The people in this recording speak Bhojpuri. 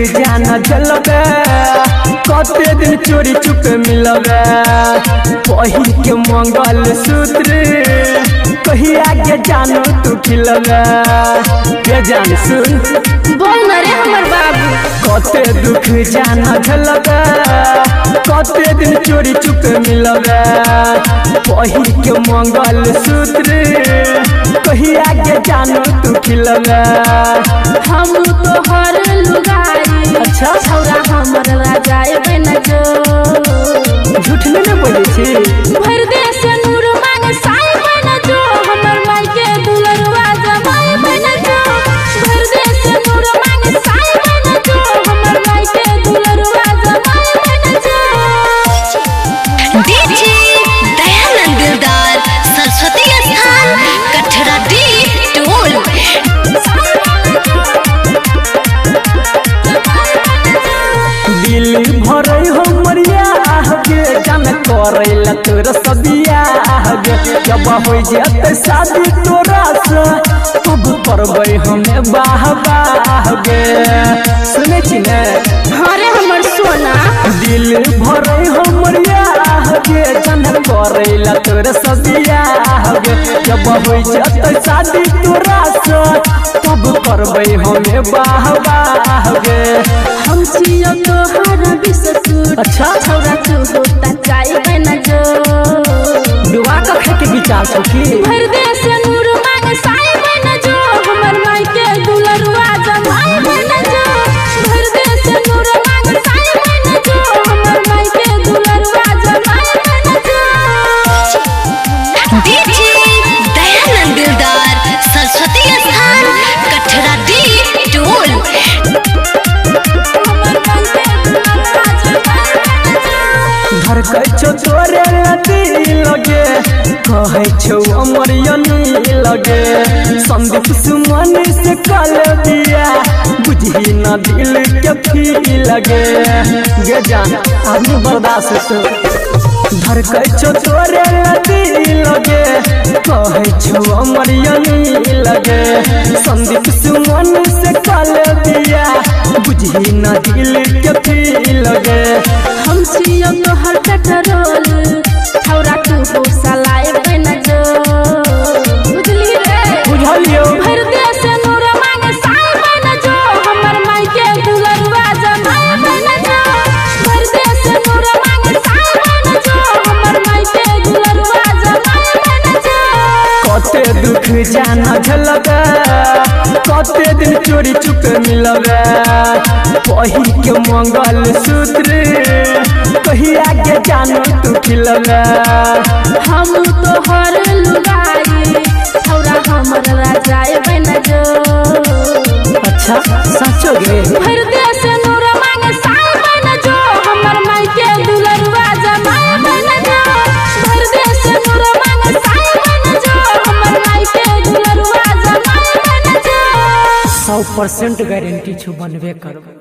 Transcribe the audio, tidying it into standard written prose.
जाना जलबे कते दिन चोरी चुप मिलबे पहिर के मंगल सूत्र कही आगे जानो तू खिलबे के जान सुन बोल न रे हमर बाबू कते दुख जाना झलबे कते दिन चोरी चुप मिलबे पहिर के मंगल सूत्र कही आगे जानो तू खिलबे हम तो हर लुगाई अच्छा छौरा हमर राजा बन जो झूठ नहीं बोले छी भर दे से नूर मांग साई बन जो हमर माई के दुलरवा जमाई बन जो भर दे से नूर मांग साई बन जो हमर माई के दुलरवा जमाई बन जो डीजे दयानंद दिलदार सरस्वती स्थान कठरा डी टोल दिल भरे हमरिया के जान करैला तोर सदिया जब हो जाते शादी तोरा से तब करबै हमें बाह गे सुने छी ने हरे हमर सोना दिल भरे हमरिया के जान करैला तोर सदिया जब हो जाते शादी तोरा से तब करबै हमें बाह गे हम छियो तोहर बिससुर अच्छा छौरा तू होता चाय बन जो दुआ का खाए के विचार छौ की भर दे से नूर मांग साई बन जो हमर माई के दुलरवा जमाई बन जो भर दे से नूर मांग साई बन जो हमर माई के दुलरवा जमाई बन जो डीजे दयानंद दिलदार सरस्वती स्थान कठरा डी टोल घर कछो तोरे लती लगे कहे छौ अमर यनी लगे संदीप सुमन से कल दिया बुझी न दिल के फी लगे गे जान आदमी बर्दाश्त घर कछो तोरे लती लगे कहे छौ अमर यनी लगे संदीप सुमन से कल दिया बुझी न दिल के फी लगे हम छियो तोहर कटरोल छौरा तू हो सलाए बन जो बुझली रे बुझलियो भर दे से नूर मांग साई बन जो हमर माई के दुलरवा जमाई बन जो भर दे से नूर मांग साई बन जो हमर माई के दुलरवा जमाई बन जो कते दुख जाना झलबे कते दिन चोरी चुप मिलबे पहिर के मंगल सूत्र कही आगे जानो तू खिलबे हम तो हर लुगाई छौरा हमर राजा बन जो अच्छा सचो गे भर दे से नूर मांग साई बन जो हमर माई के दुलरवा जमाई बन जो भर दे से नूर मांग साई बन जो हमर माई के दुलरवा जमाई बन जो 100% गारंटी छु बनबे करब।